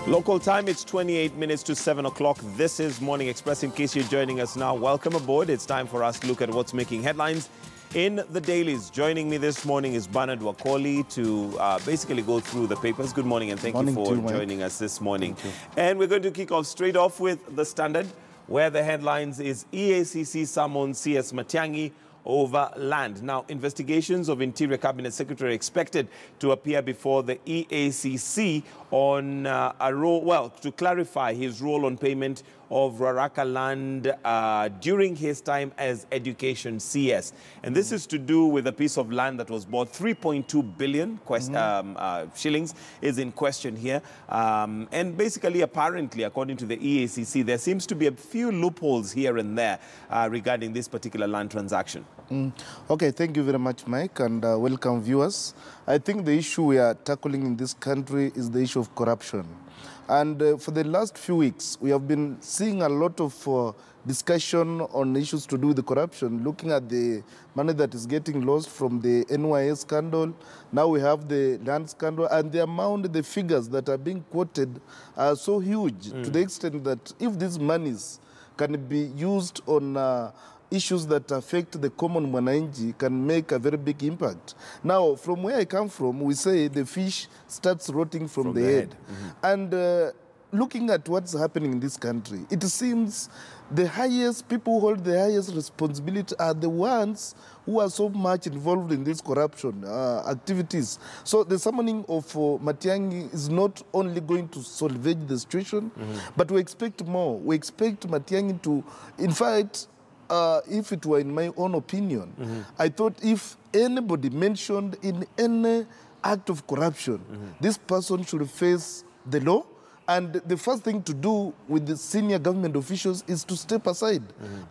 Local time, it's 28 minutes to 7 o'clock. This is Morning Express. In case you're joining us now, welcome aboard. It's time for us to look at what's making headlines in the dailies. Joining me this morning is Bernard Wakoli to basically go through the papers. Good morning and thank you for joining us this morning. And we're going to kick off straight off with the Standard, where the headlines is EACC summons CS Matiang'i over land. Now, investigations of Interior Cabinet Secretary expected to appear before the EACC on to clarify his role on payment of Ruaraka land during his time as Education CS. And this is to do with a piece of land that was bought. 3.2 billion shillings is in question here. And basically, apparently, according to the EACC, there seems to be a few loopholes here and there regarding this particular land transaction. Okay, thank you very much, Mike, and welcome viewers. I think the issue we are tackling in this country is the issue of corruption. And for the last few weeks, we have been seeing a lot of discussion on issues to do with the corruption, looking at the money that is getting lost from the NYS scandal. Now we have the land scandal, and the amount, the figures that are being quoted are so huge to the extent that if these monies can be used on issues that affect the common mwananchi, can make a very big impact. Now, from where I come from, we say the fish starts rotting from the head. And looking at what's happening in this country, it seems the highest people who hold the highest responsibility are the ones who are so much involved in these corruption activities. So the summoning of Matiang'i is not only going to salvage the situation, but we expect more. We expect Matiang'i to, in fact, if it were in my own opinion, I thought if anybody mentioned in any act of corruption, this person should face the law. And the first thing to do with the senior government officials is to step aside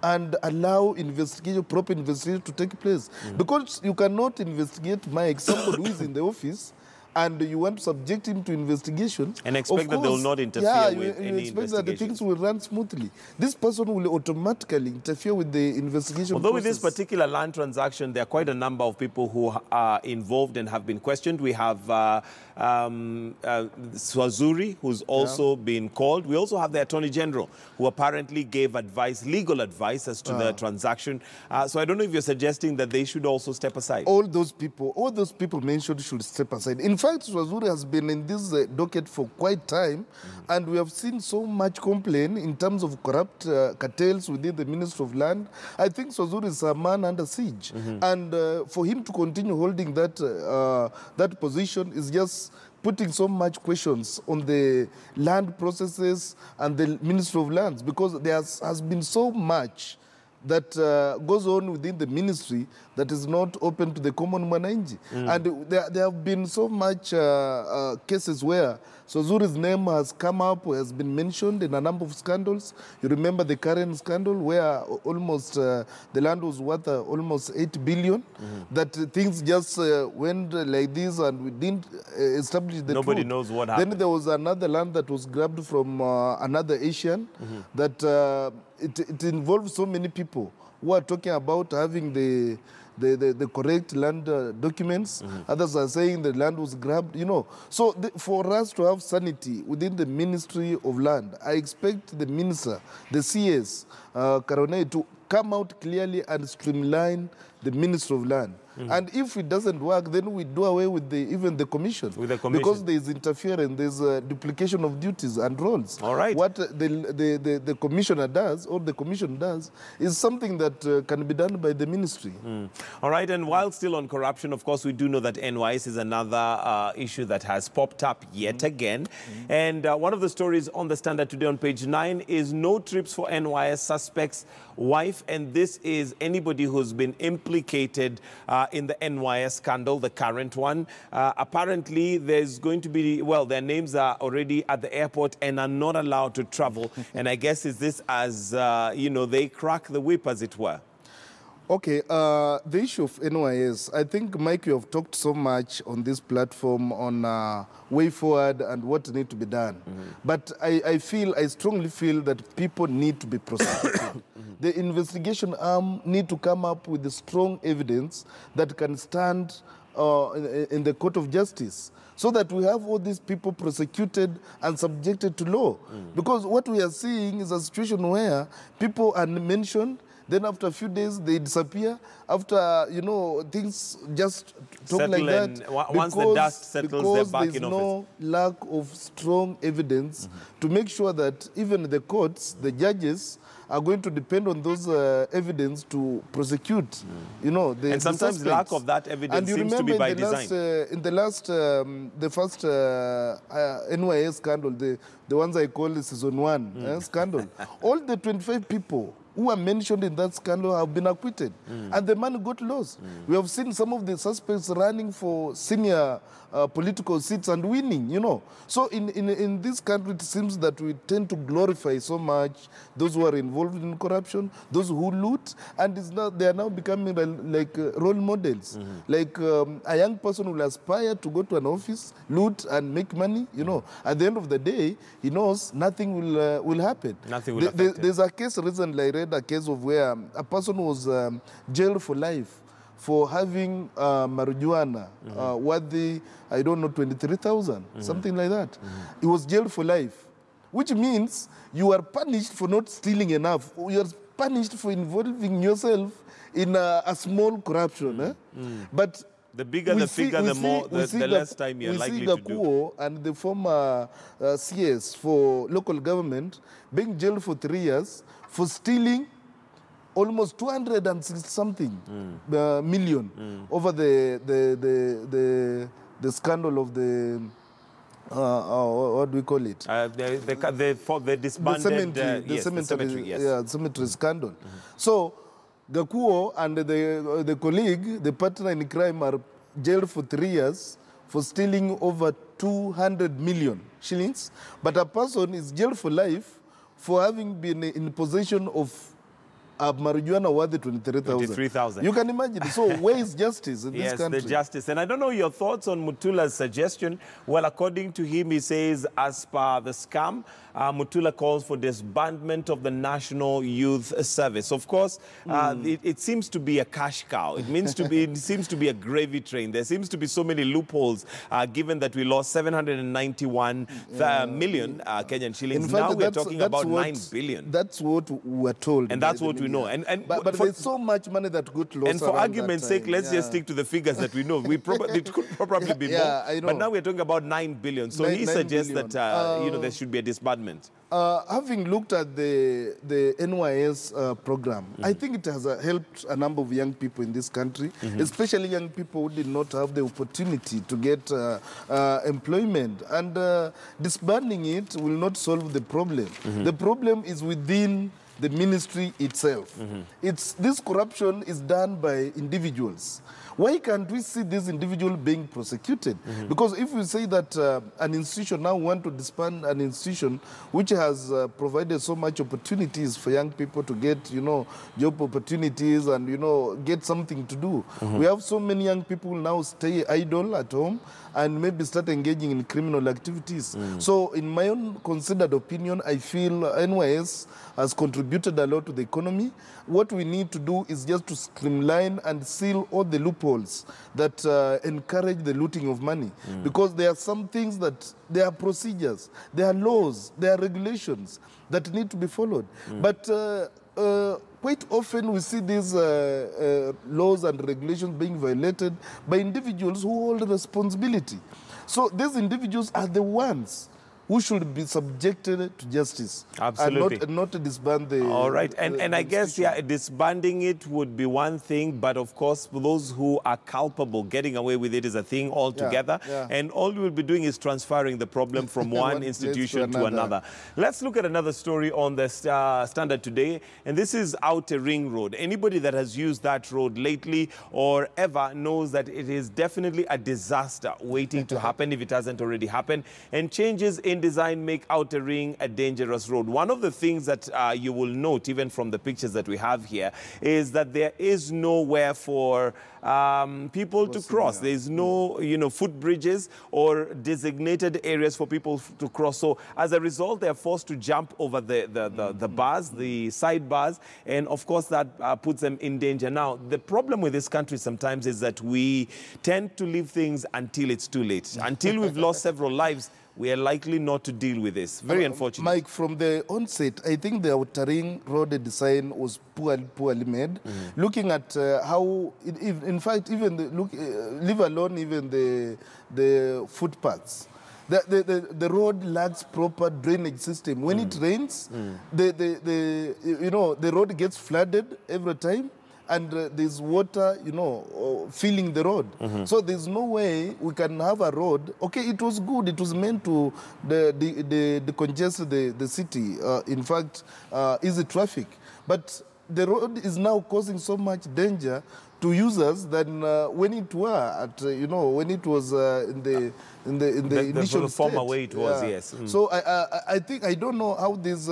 and allow investigation, proper investigation to take place. Because you cannot investigate somebody who is in the office and you want to subject him to investigation. And expect that they will not interfere with any investigation. Expect that the things will run smoothly. This person will automatically interfere with the investigation Although with this particular land transaction, there are quite a number of people who are involved and have been questioned. We have Swazuri, who's also been called. We also have the Attorney General, who apparently gave advice, legal advice as to the transaction. So I don't know if you're suggesting that they should also step aside. All those people mentioned should step aside. In fact, Swazuri has been in this docket for quite time, and we have seen so much complaint in terms of corrupt cartels within the Ministry of Land. I think Swazuri is a man under siege, and for him to continue holding that that position is just putting so much questions on the land processes and the Ministry of Lands, because there has been so much that goes on within the ministry that is not open to the common mwananchi. And there have been so much cases where Swazuri's name has come up, has been mentioned in a number of scandals. You remember the current scandal where almost the land was worth almost 8 billion. That things just went like this and we didn't establish the Nobody truth. knows what happened. Then there was another land that was grabbed from another Asian that it involves so many people who are talking about having the correct land documents. Others are saying the land was grabbed, you know. So for us to have sanity within the Ministry of Land, I expect the minister, the CS, Karone, to come out clearly and streamline the Ministry of Land. And if it doesn't work, then we do away with even the commission. Because there is interference, there's duplication of duties and roles. All right. What the commissioner does, or the commission does, is something that can be done by the ministry. All right, and while still on corruption, of course, we do know that NYS is another issue that has popped up yet again. And one of the stories on the Standard today on page 9 is no trips for NYS suspect's wife. And this is anybody who's been implicated in the NYS scandal, the current one. Apparently, there's going to be, well, their names are already at the airport and are not allowed to travel. And I guess is this as, you know, they crack the whip, as it were. Okay, the issue of NYS, I think, Mike, you have talked so much on this platform on way forward and what needs to be done. But I strongly feel that people need to be prosecuted. The investigation arm need to come up with the strong evidence that can stand in the court of justice, so that we have all these people prosecuted and subjected to law. Because what we are seeing is a situation where people are mentioned, then after a few days they disappear. After, you know, things just talk Settle like that. Once the dust settles, they're back in office. Because there's no lack of strong evidence to make sure that even the courts, the judges, are going to depend on those evidence to prosecute, you know, and sometimes the lack of that evidence seems to be by design. In the last, the first NYA scandal, the ones I call the season 1 scandal, all the 25 people who are mentioned in that scandal have been acquitted, and the money got lost. We have seen some of the suspects running for senior political seats and winning, you know. So in this country, it seems that we tend to glorify so much those who are involved in corruption, those who loot, and they are now becoming like role models. Like a young person will aspire to go to an office, loot, and make money, you know. At the end of the day, he knows nothing will happen. Nothing will affect There's a case recently, I read a case of where a person was jailed for life for having marijuana worthy, I don't know, 23,000, something like that. He was jailed for life, which means you are punished for not stealing enough. You are punished for involving yourself in a small corruption. But the bigger the figure, the less time you're likely to do. We see Gakuo and the former CS for local government being jailed for 3 years for stealing almost 260-something million over the scandal of the what do we call it? The disbanded cemetery scandal. So Gakuo and the colleague, the partner in crime, are jailed for 3 years for stealing over 200 million shillings. But a person is jailed for life for having been in possession of marijuana worthy 23,000. You can imagine. So where is justice in this country? Yes, the justice. And I don't know your thoughts on Mutula's suggestion. Well, according to him, he says, as per the scam, Mutula calls for disbandment of the National Youth Service. Of course, it seems to be a cash cow. It seems to be a gravy train. There seems to be so many loopholes, given that we lost 791 million Kenyan shillings. Now we're talking about 9 billion. That's what we're told. And that's what we know. But there's so much money that got lost. And for argument's sake, let's just stick to the figures that we know. It could probably be more. I know. But now we're talking about 9 billion. So he suggests that there should be a disbandment. Having looked at the NYS program, I think it has helped a number of young people in this country, especially young people who did not have the opportunity to get employment. And disbanding it will not solve the problem. The problem is within the ministry itself. This corruption is done by individuals. Why can't we see this individual being prosecuted? Because if we say that an institution now want to disband an institution which has provided so much opportunities for young people to get, you know, job opportunities and, you know, get something to do. We have so many young people now stay idle at home and maybe start engaging in criminal activities. So in my own considered opinion, I feel NYS has contributed a lot to the economy. What we need to do is just to streamline and seal all the loopholes that encourage the looting of money. Because there are some things that, there are procedures, there are laws, there are regulations that need to be followed. But quite often we see these laws and regulations being violated by individuals who hold responsibility. So these individuals are the ones who should be subjected to justice. Absolutely. And not to disband the... All right. And I guess, disbanding it would be one thing, but of course, for those who are culpable, getting away with it is a thing altogether. And all we'll be doing is transferring the problem from one institution to another. Let's look at another story on the Standard today, and this is Outer Ring Road. Anybody that has used that road lately or ever knows that it is definitely a disaster waiting to happen if it hasn't already happened, and changes in in design make outer ring a dangerous road. One of the things that you will note, even from the pictures that we have here, is that there is nowhere for people to cross. There is no, footbridges or designated areas for people to cross. So as a result, they are forced to jump over the bars, the side bars, and of course that puts them in danger. Now, the problem with this country sometimes is that we tend to leave things until it's too late. Until we've lost several lives, we are likely not to deal with this. Very unfortunate. Mike, from the onset, I think the outer ring road design was poorly made. Looking at how, in fact, even leave alone even the footpaths. The road lacks proper drainage system. When it rains, the road gets flooded every time. And there's water, filling the road. So there's no way we can have a road. Okay, it was good. It was meant to decongest the city. In fact, easy traffic. But the road is now causing so much danger to users than when it were at, when it was in the initial former way it was, yes. So I think, I don't know how these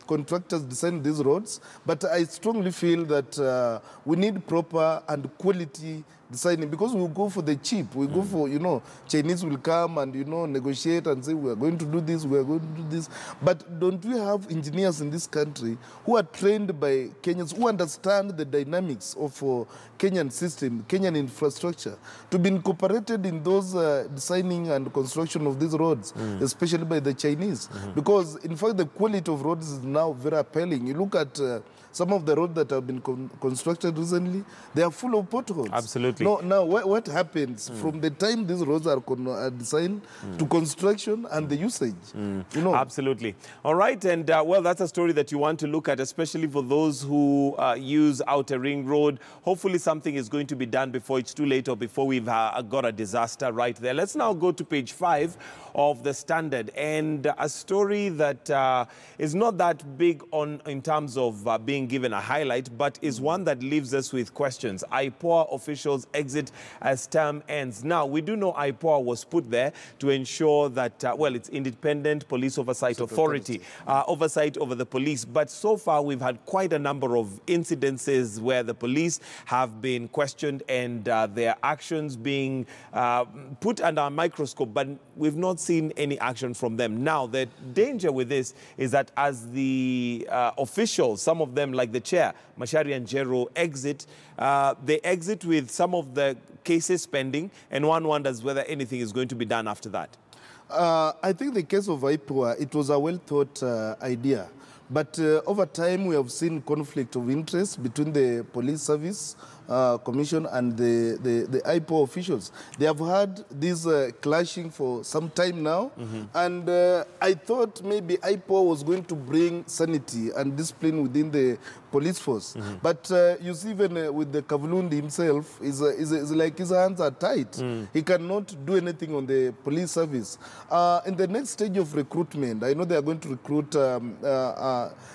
contractors design these roads, but I strongly feel that we need proper and quality designing, because we go for the cheap. We go for, Chinese will come and, negotiate and say, we are going to do this, we are going to do this. But don't we have engineers in this country who are trained by Kenyans, who understand the dynamics of Kenyan system, Kenyan infrastructure, to be incorporated in those designing and construction of these roads, especially by the Chinese? Because, in fact, the quality of roads is now very appealing. You look at some of the roads that have been constructed recently, they are full of potholes. Absolutely. No, now, what happens from the time these roads are designed to construction and the usage? Absolutely. All right, and well, that's a story that you want to look at, especially for those who use Outer Ring Road. Hopefully something is going to be done before it's too late or before we've got a disaster right there. Let's now go to page 5 of the Standard, and a story that is not that big in terms of being given a highlight, but is one that leaves us with questions. IPOA officials exit as term ends. Now, we do know IPOA was put there to ensure that, well, it's independent police oversight authority, oversight over the police. But so far, we've had quite a number of incidences where the police have been questioned and their actions being put under a microscope, but we've not seen any action from them. Now, the danger with this is that as the officials, some of them like the chair, Mashari and Jero, exit, they exit with some of the cases pending, and one wonders whether anything is going to be done after that. I think the case of IPOA, it was a well-thought idea. But over time, we have seen conflict of interest between the police service commission and the IPOA officials. They have had this clashing for some time now. And I thought maybe IPOA was going to bring sanity and discipline within the police force. But you see, even with the Kavulundi himself, is like his hands are tight. He cannot do anything on the police service. In the next stage of recruitment, I know they are going to recruit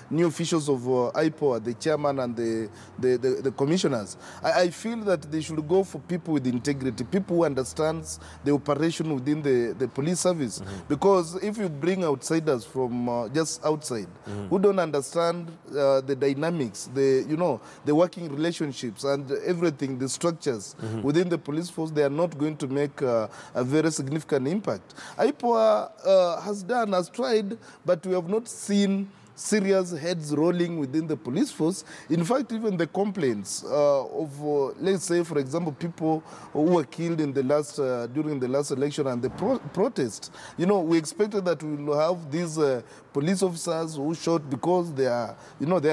new officials of IPOA, the chairman and the commissioners. I feel that they should go for people with integrity, people who understand the operation within the police service. Because if you bring outsiders from just outside, who don't understand the dynamics, the working relationships and everything, the structures within the police force, they are not going to make a very significant impact. IPOA has tried, but we have not seen serious heads rolling within the police force. In fact, even the complaints of, let's say, for example, people who were killed in the last during the last election and the protest. We expected that we will have these police officers who shot because their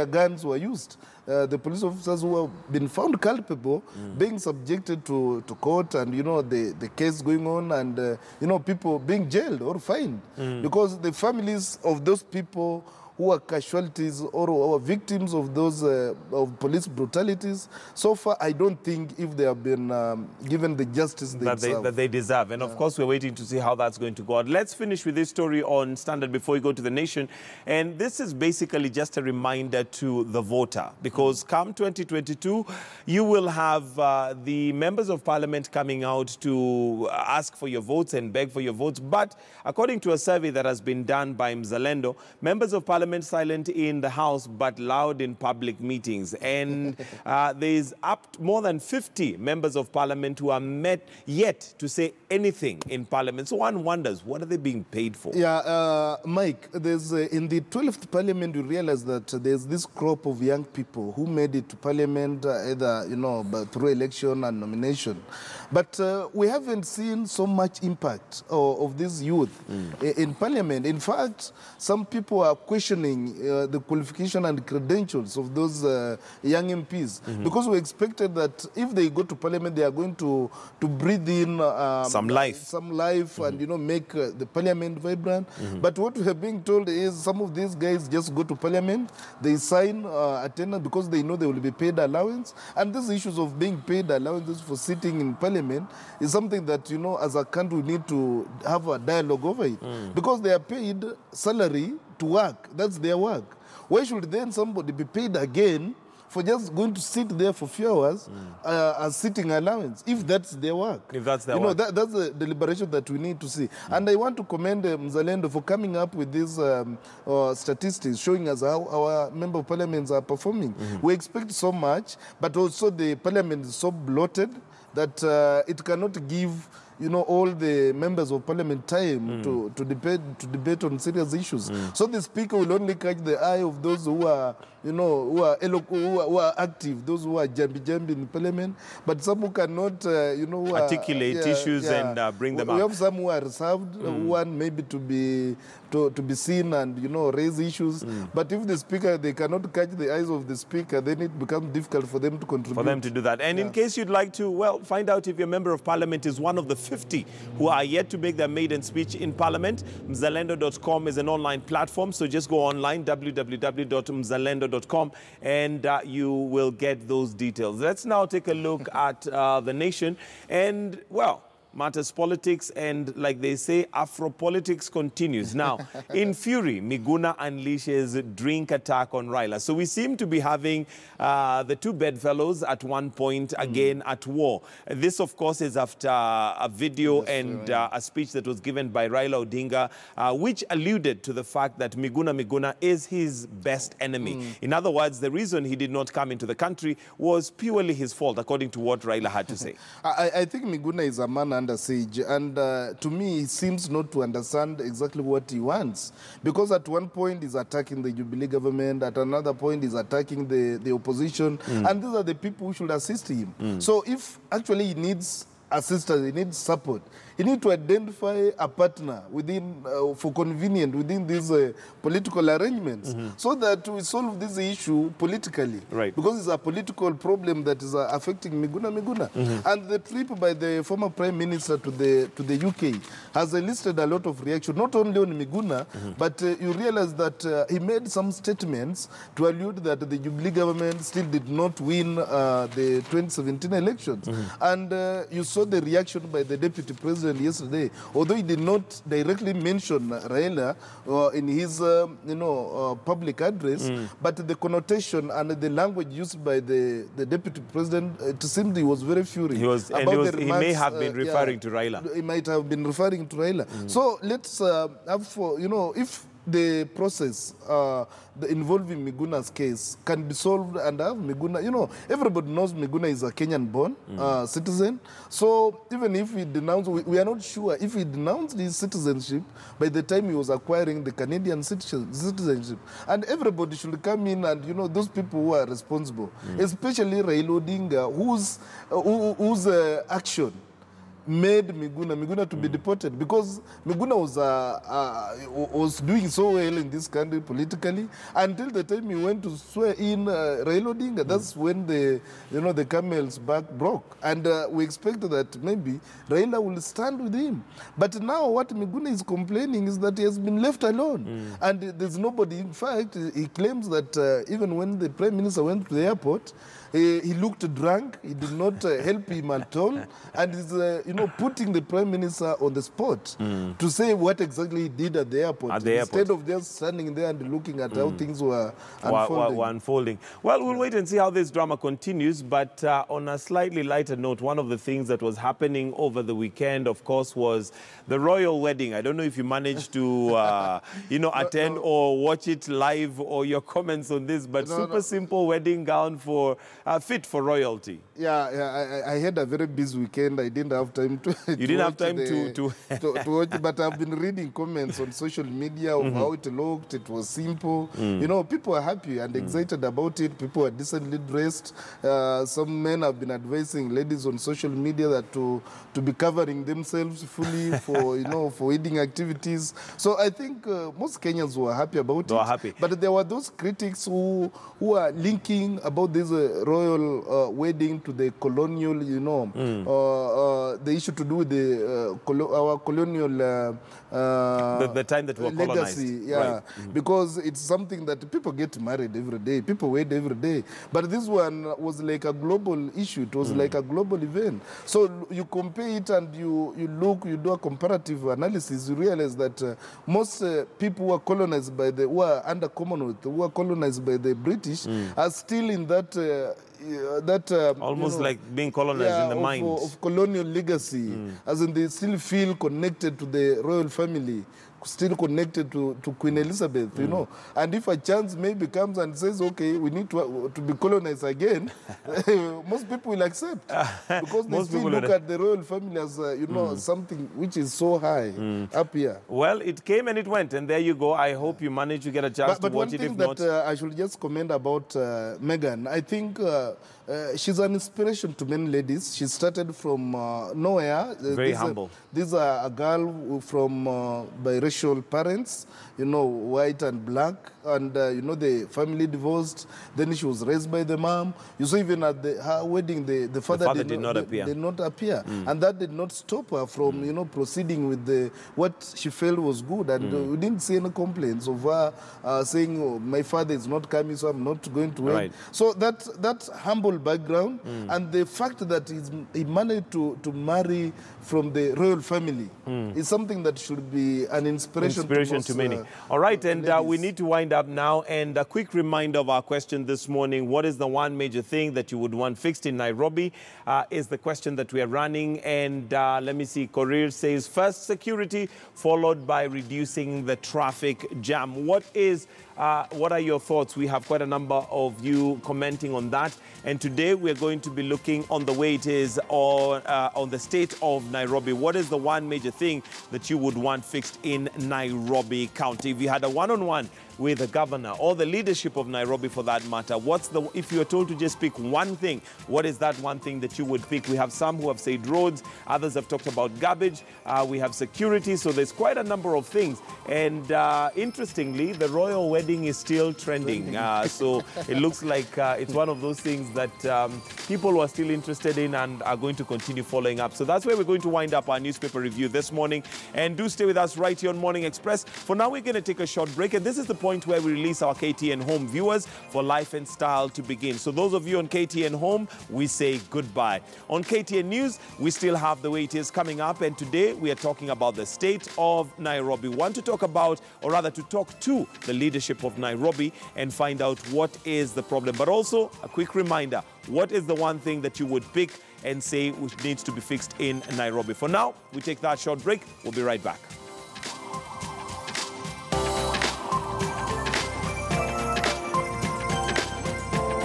guns were used. The police officers who have been found culpable being subjected to court and, the case going on and, people being jailed or fined. Because the families of those people who who are casualties or victims of those of police brutalities. So far, I don't think if they have been given the justice that they deserve. And of course, we're waiting to see how that's going to go out. Let's finish with this story on Standard before we go to the Nation. And this is basically just a reminder to the voter, because come 2022, you will have the members of parliament coming out to ask for your votes and beg for your votes. But according to a survey that has been done by Mzalendo, members of parliament silent in the House but loud in public meetings. And there's more than 50 members of parliament who are yet to say anything in parliament. So one wonders, what are they being paid for? Yeah, Mike, there's in the 12th parliament, you realize that there's this crop of young people who made it to parliament either, through election and nomination. But we haven't seen so much impact of this youth in parliament. In fact, some people are questioning the qualification and credentials of those young MPs, because we expected that if they go to parliament, they are going to breathe in some life, and make the parliament vibrant. But what we are being told is some of these guys just go to parliament, they sign attendance because they know they will be paid allowance, and these issues of being paid allowances for sitting in parliament is something that, as a country, we need to have a dialogue over it. Because they are paid salary to work. That's their work. Why should then somebody be paid again for just going to sit there for a few hours as sitting allowance, if that's their work? If that's their work. That's the deliberation that we need to see. And I want to commend Mzalendo for coming up with these statistics showing us how our member of parliaments are performing. We expect so much, but also the parliament is so bloated that it cannot give all the members of parliament time to debate on serious issues. So the speaker will only catch the eye of those who are who are active, those who are jambi in parliament, but some who cannot articulate issues and bring them up. We have some who are reserved, who want maybe to be seen and raise issues. But if the speaker, they cannot catch the eyes of the speaker, then it becomes difficult for them to contribute. For them to do that. And in case you'd like to, find out if your member of parliament is one of the 50 who are yet to make their maiden speech in parliament, mzalendo.com is an online platform. So just go online, www.mzalendo.com, and you will get those details. Let's now take a look at the Nation. And, matters politics, and like they say, Afro-politics continues. Now, in fury, Miguna unleashes drink attack on Raila. So we seem to be having the two bedfellows at one point again at war. This, of course, is after a video and a speech that was given by Raila Odinga, which alluded to the fact that Miguna is his best enemy. In other words, the reason he did not come into the country was purely his fault, according to what Raila had to say. I think Miguna is a man under siege, and to me, he seems not to understand exactly what he wants, because at one point he's attacking the Jubilee government, at another point he's attacking the opposition, and these are the people who should assist him. So if actually he needs assistance, he needs support, he needs to identify a partner within, for convenience within these political arrangements, so that we solve this issue politically. Right. Because it's a political problem that is affecting Miguna. And the trip by the former Prime Minister to the UK has elicited a lot of reaction, not only on Miguna, but you realize that he made some statements to allude that the Jubilee government still did not win the 2017 elections. And you saw the reaction by the Deputy President yesterday, although he did not directly mention Raila in his public address, but the connotation and the language used by the Deputy President, it seemed he was very furious. He may have been referring to Raila. He might have been referring to Raila. So let's have for, if the process involving Miguna's case can be solved and have Miguna, everybody knows Miguna is a Kenyan-born citizen. So even if he denounced, we are not sure if he denounced his citizenship by the time he was acquiring the Canadian citizenship. And everybody should come in and, those people who are responsible, especially Raila Odinga, whose action made Miguna to be deported, because Miguna was doing so well in this country politically until the time he went to swear in Raila Odinga. That's when the camel's back broke, and we expected that maybe Raila will stand with him. But now what Miguna is complaining is that he has been left alone, and there's nobody. In fact, he claims that even when the Prime Minister went to the airport, he looked drunk. He did not help him at all, and is putting the Prime Minister on the spot to say what exactly he did at the airport, instead of just standing there and looking at how things were unfolding. Well, we'll wait and see how this drama continues. But on a slightly lighter note, one of the things that was happening over the weekend, of course, was the royal wedding. I don't know if you managed to attend or watch it live, or your comments on this, but simple wedding gown for fit for royalty. Yeah, I had a very busy weekend. I didn't have time to. You didn't have time to watch, but I've been reading comments on social media of how it looked. It was simple. People are happy and excited about it. People are decently dressed. Some men have been advising ladies on social media that to be covering themselves fully for for wedding activities. So I think most Kenyans were happy about it. Happy. But there were those critics who are linking about this royal wedding to the colonial, the issue to do with the our colonial the time that we were legacy, colonized. because it's something that people get married every day, people wed every day. But this one was like a global issue. It was like a global event. So you compare it and you do a comparative analysis. You realize that most people who are colonized by who are under Commonwealth, who are colonized by the British, are still in that almost like being colonized in the mind of colonial legacy, as in they still feel connected to the royal family, still connected to Queen Elizabeth, And if a chance maybe comes and says, okay, we need to be colonized again, most people will accept, because they still look at the royal family as something which is so high up here. Well, it came and it went, and there you go. I hope you managed to get a chance to watch it. If not, I should just comment about Meghan. I think she's an inspiration to many ladies. She started from nowhere. Very humble. This is a girl from biracial parents, white and black, and the family divorced. Then she was raised by the mom. You saw even at her wedding, the father did not appear, and that did not stop her from proceeding with what she felt was good, and we didn't see any complaints of her saying, "Oh, my father is not coming, so I'm not going to wed." Right. So that humble background and the fact that he managed to marry from the royal family is something that should be an inspiration to many. All right, and we need to wind up now. And a quick reminder of our question this morning: what is the one major thing that you would want fixed in Nairobi? Is the question that we are running. And let me see. Korir says first security, followed by reducing the traffic jam. What are your thoughts? We have quite a number of you commenting on that. And today we're going to be looking on the way it is on the state of Nairobi. What is the one major thing that you would want fixed in Nairobi County? If you had a one-on-one with the governor or the leadership of Nairobi for that matter, if you are told to just pick one thing, what is that one thing that you would pick? We have some who have said roads, others have talked about garbage, we have security, so there's quite a number of things. And interestingly, the royal wedding is still trending. So it looks like it's one of those things that people who are still interested in and are going to continue following up. So that's where we're going to wind up our newspaper review this morning. And do stay with us right here on Morning Express. For now, we're going to take a short break, and this is the point where we release our KTN Home viewers for Life and Style to begin. So those of you on KTN Home, we say goodbye. On KTN News, we still have the way it is coming up, and today we are talking about the state of Nairobi. We want to talk about, or rather to talk to the leadership of Nairobi and find out what is the problem. But also a quick reminder, what is the one thing that you would pick and say which needs to be fixed in Nairobi? For now, we take that short break. We'll be right back.